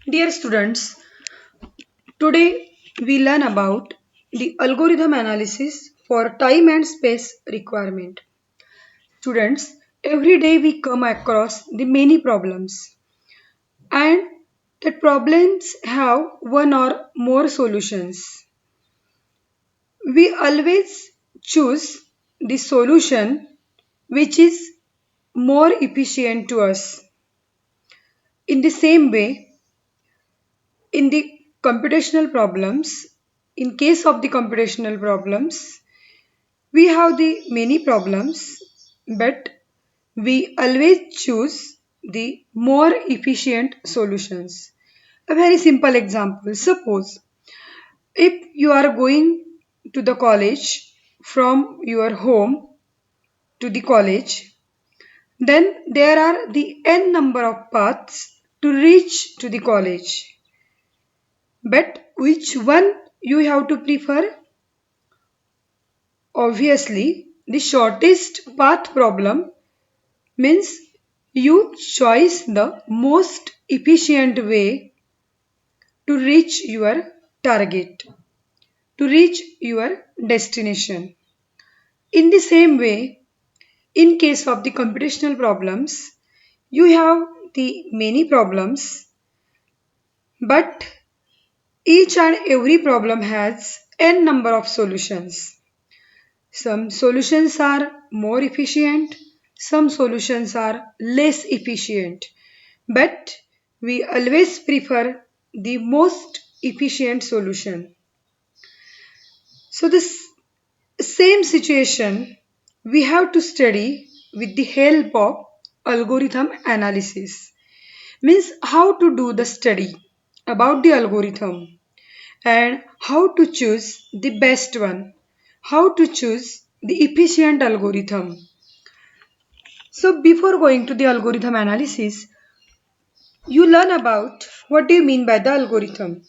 Dear students, today we learn about the algorithm analysis for time and space requirement. Students, every day we come across the many problems and the problems have one or more solutions. We always choose the solution which is more efficient to us. In the same way, in the computational problems, in case of the computational problems, we have the many problems, but we always choose the more efficient solutions. A very simple example. Suppose if you are going to the college from your home to the college, then there are the n number of paths to reach to the college. But which one you have to prefer? Obviously, the shortest path problem means you choose the most efficient way to reach your target, to reach your destination. In the same way, in case of the computational problems, you have the many problems, but each and every problem has n number of solutions. Some solutions are more efficient, some solutions are less efficient, but we always prefer the most efficient solution. So, this same situation we have to study with the help of algorithm analysis. Means how to do the study about the algorithm and how to choose the best one, how to choose the efficient algorithm. So before going to the algorithm analysis, you learn about what do you mean by the algorithm.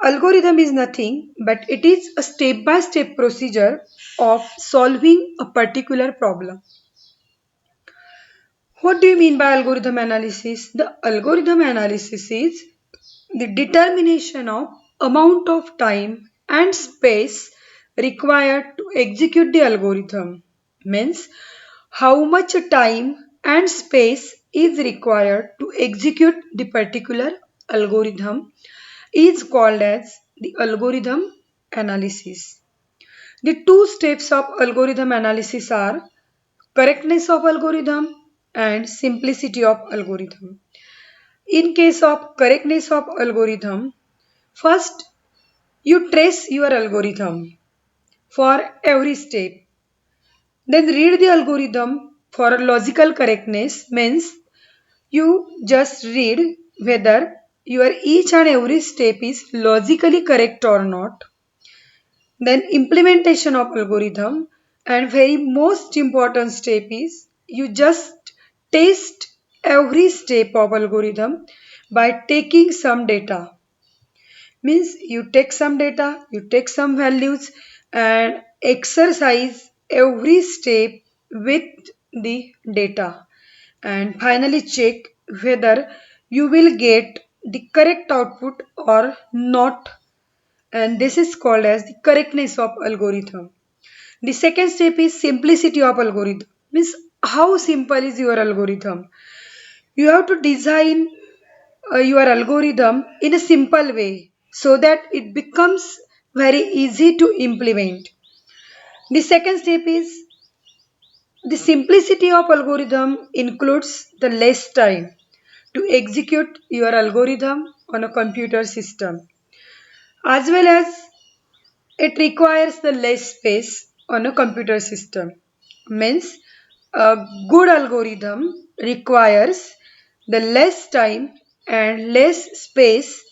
Algorithm is nothing but it is a step-by-step procedure of solving a particular problem. What do you mean by algorithm analysis? The algorithm analysis is the determination of amount of time and space required to execute the algorithm. Means how much time and space is required to execute the particular algorithm is called as the algorithm analysis. The two steps of algorithm analysis are correctness of algorithm and simplicity of algorithm. In case of correctness of algorithm, first you trace your algorithm for every step. Then read the algorithm for logical correctness means you just read whether your each and every step is logically correct or not. Then implementation of algorithm and very most important step is you just test every step of algorithm by taking some data. Means you take some data, you take some values and exercise every step with the data and finally check whether you will get the correct output or not, and this is called as the correctness of algorithm. The second step is simplicity of algorithm. Means how simple is your algorithm. You have to design your algorithm in a simple way so that it becomes very easy to implement. The second step is the simplicity of algorithm includes the less time to execute your algorithm on a computer system, as well as it requires the less space on a computer system. Means a good algorithm requires the less time and less space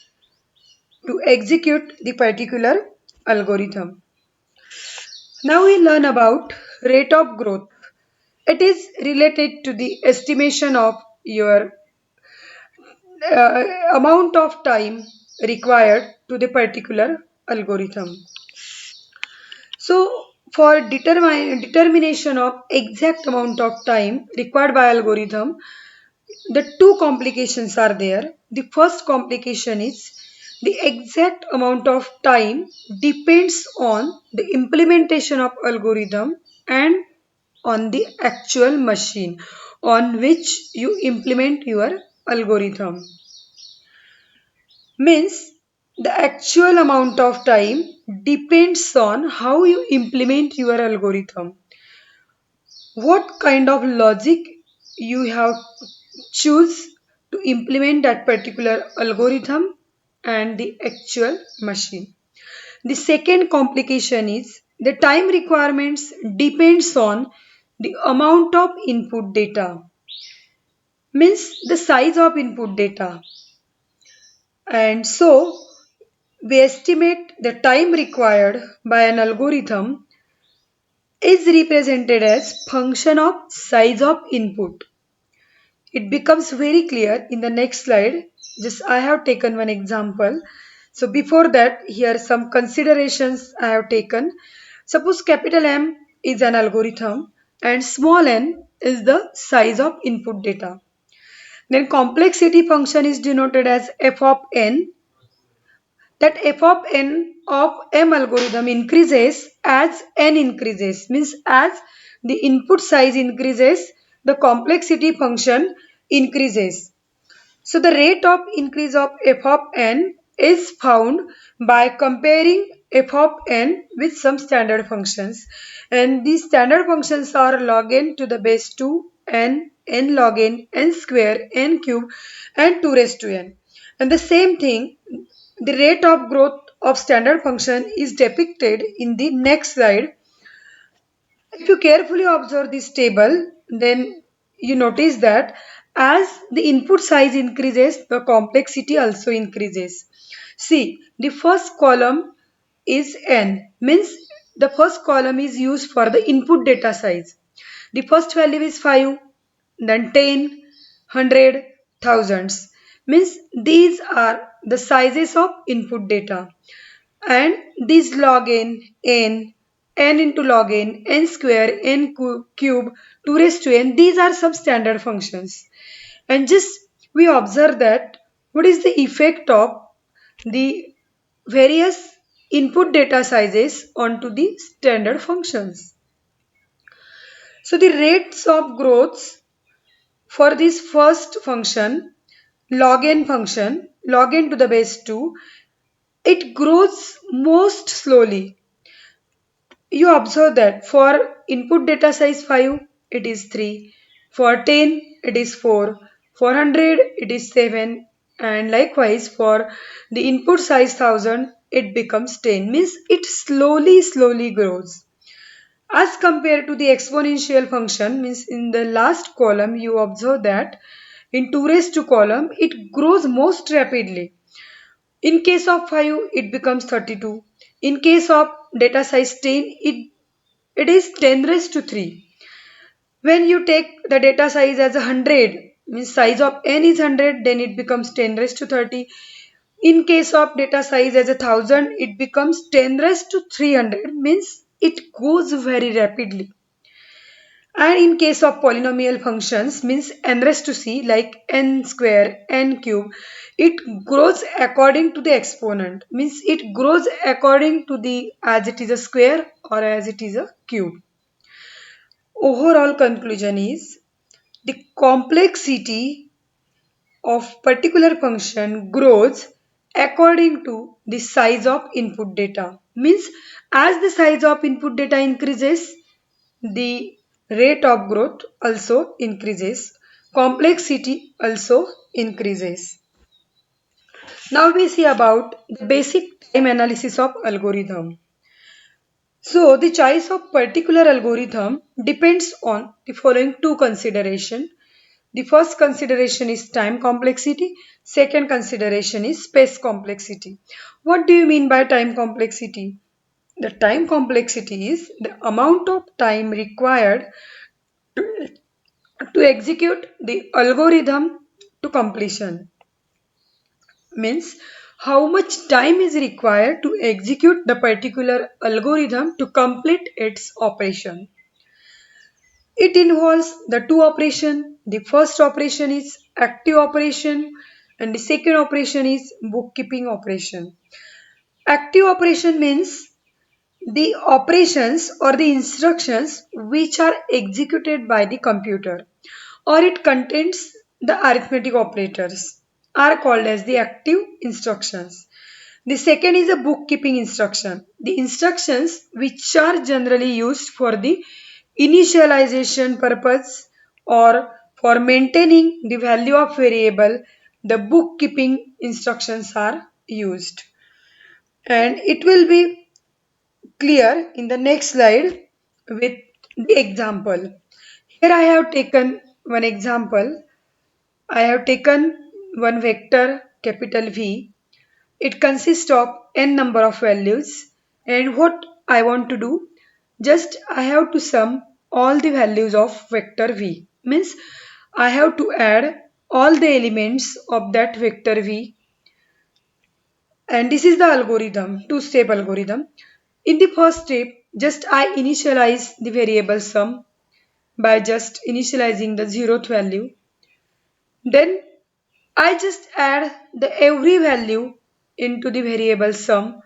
to execute the particular algorithm. Now we learn about rate of growth. It is related to the estimation of your amount of time required to the particular algorithm. So for determination of exact amount of time required by algorithm, the two complications are there. The first complication is the exact amount of time depends on the implementation of algorithm and on the actual machine on which you implement your algorithm. Means the actual amount of time depends on how you implement your algorithm. What kind of logic you have choose to implement that particular algorithm and the actual machine. The second complication is the time requirements depends on the amount of input data, means the size of input data. And so we estimate the time required by an algorithm is represented as function of size of input. It becomes very clear in the next slide. Just I have taken one example. So before that, here are some considerations I have taken. Suppose capital M is an algorithm and small n is the size of input data. Then complexity function is denoted as f of n. That f of n of m algorithm increases as n increases, means as the input size increases, the complexity function increases. So the rate of increase of f of n is found by comparing f of n with some standard functions, and these standard functions are log n to the base 2 n, n log n square, n cube and 2 raised to n. And the same thing, the rate of growth of standard function is depicted in the next slide. If you carefully observe this table, then you notice that as the input size increases, the complexity also increases. See, the first column is n, means the first column is used for the input data size. The first value is 5, then 10, 100, thousands. Means these are the sizes of input data, and this log n into log n square, cube, 2 raised to n, these are some standard functions. And just we observe that what is the effect of the various input data sizes onto the standard functions. So the rates of growth for this first function, log n to the base 2, it grows most slowly. You observe that for input data size 5, it is 3. For 10, it is 4. For 100, it is 7. And likewise, for the input size 1000, it becomes 10. Means it slowly grows. As compared to the exponential function, means in the last column, you observe that in 2 raised to column, it grows most rapidly. In case of 5, it becomes 32. In case of data size 10, it is 10 raised to 3. When you take the data size as 100, means size of n is 100, then it becomes 10 raised to 30. In case of data size as 1000, it becomes 10 raised to 300, means it goes very rapidly. And in case of polynomial functions, means n raised to c, like n square, n cube, it grows according to the exponent, means it grows according to the as it is a square or as it is a cube. Overall conclusion is the complexity of particular function grows according to the size of input data. Means as the size of input data increases, the rate of growth also increases. Complexity also increases. Now we see about the basic time analysis of algorithm. So the choice of particular algorithm depends on the following two considerations. The first consideration is time complexity. Second consideration is space complexity. What do you mean by time complexity? The time complexity is the amount of time required to execute the algorithm to completion. Means how much time is required to execute the particular algorithm to complete its operation. It involves the two operations. The first operation is active operation, and the second operation is bookkeeping operation. Active operation means the operations or the instructions which are executed by the computer or it contains the arithmetic operators are called as the active instructions. The second is a bookkeeping instruction. The instructions which are generally used for the initialization purpose or for maintaining the value of variable, the bookkeeping instructions are used. And it will be clear in the next slide with the example. Here I have taken one example. I have taken one vector capital V. It consists of n number of values and what I want to do, just I have to sum all the values of vector V. Means I have to add all the elements of that vector V, and this is the algorithm, two-step algorithm. In the first step, just I initialize the variable sum by just initializing the zeroth value. Then I just add the every value into the variable sum.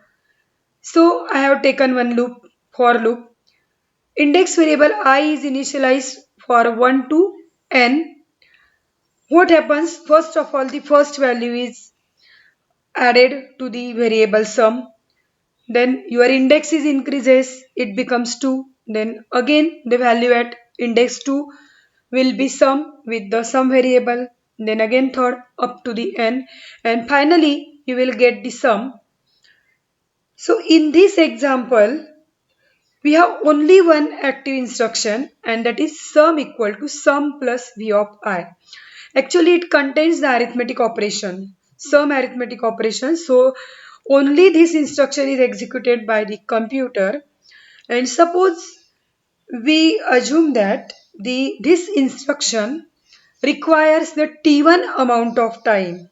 So I have taken one loop, for loop. Index variable I is initialized for 1 to n. What happens? First of all, the first value is added to the variable sum. Then your index is increases, it becomes 2. Then again the value at index 2 will be sum with the sum variable. Then again third up to the n, and finally you will get the sum. So in this example, we have only one active instruction and that is sum equal to sum plus v of I. Actually, it contains the arithmetic operation, sum arithmetic operation. So only this instruction is executed by the computer. And suppose we assume that this instruction requires the t1 amount of time.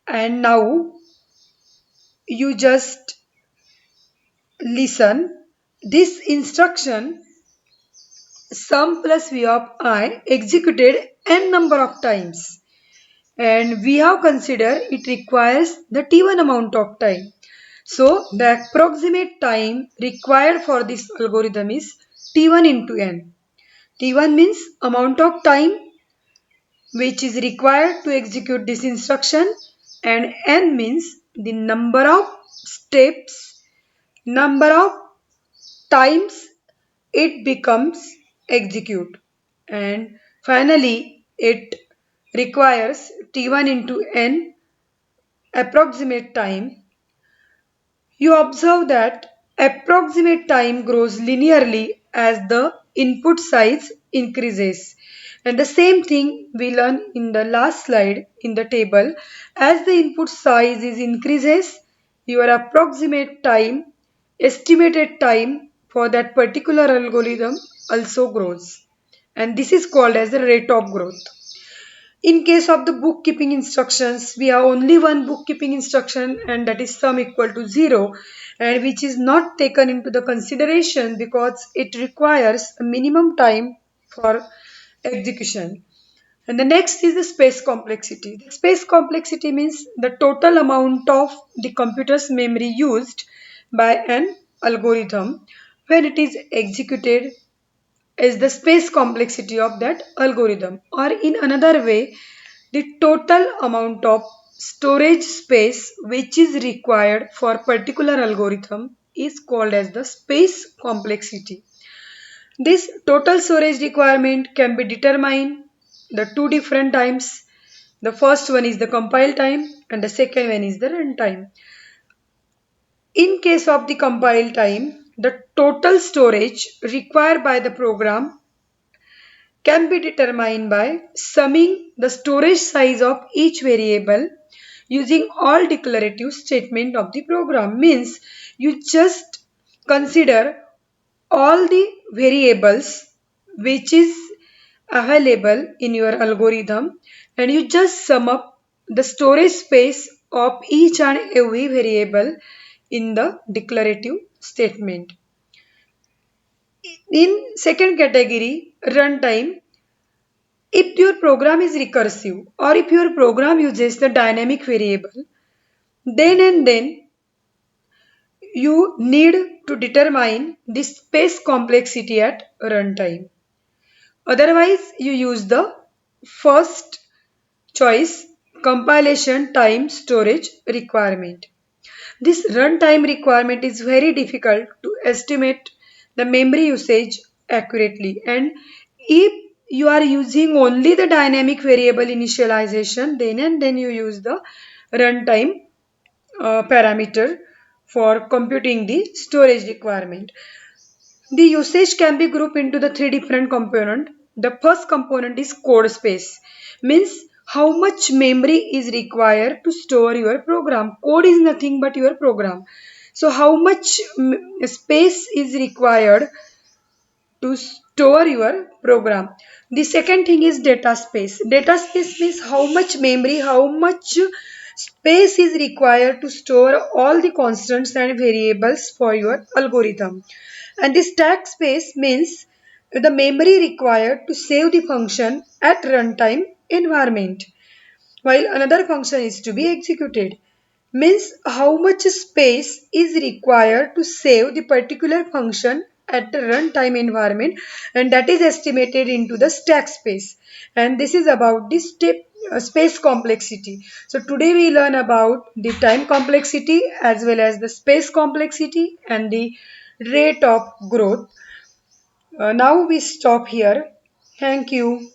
And now you just listen. This instruction sum plus v of I executed n number of times and we have considered it requires the t1 amount of time. So the approximate time required for this algorithm is t1 into n. T1 means amount of time which is required to execute this instruction and n means the number of steps, number of times it becomes execute, and finally it requires t1 into n approximate time. You observe that approximate time grows linearly as the input size increases. And the same thing we learn in the last slide in the table. As the input size is increases, your approximate time, estimated time for that particular algorithm also grows. And this is called as the rate of growth. In case of the bookkeeping instructions, we have only one bookkeeping instruction and that is sum equal to 0 and which is not taken into the consideration because it requires a minimum time for execution. And the next is the space complexity. The space complexity means the total amount of the computer's memory used by an algorithm when it is executed is the space complexity of that algorithm, or in another way the total amount of storage space which is required for particular algorithm is called as the space complexity. This total storage requirement can be determined the two different times. The first one is the compile time and the second one is the runtime. In case of the compile time, the total storage required by the program can be determined by summing the storage size of each variable using all declarative statement of the program. Means you just consider all the variables which is available in your algorithm and you just sum up the storage space of each and every variable in the declarative statement. In second category, runtime, If your program is recursive or if your program uses the dynamic variable, then you need to determine the space complexity at runtime. Otherwise, you use the first choice, compilation time storage requirement. This runtime requirement is very difficult to estimate the memory usage accurately, and if you are using only the dynamic variable initialization, then you use the runtime parameter for computing the storage requirement. The usage can be grouped into the three different components. The first component is code space, means how much memory is required to store your program. Code is nothing but your program. So how much space is required to store your program. The second thing is data space. Data space means how much memory, how much space is required to store all the constants and variables for your algorithm. And the stack space means the memory required to save the function at runtime environment while another function is to be executed. Means how much space is required to save the particular function at the runtime environment, and that is estimated into the stack space, and this is about the space complexity. So today we learn about the time complexity as well as the space complexity and the rate of growth. Now we stop here. Thank you.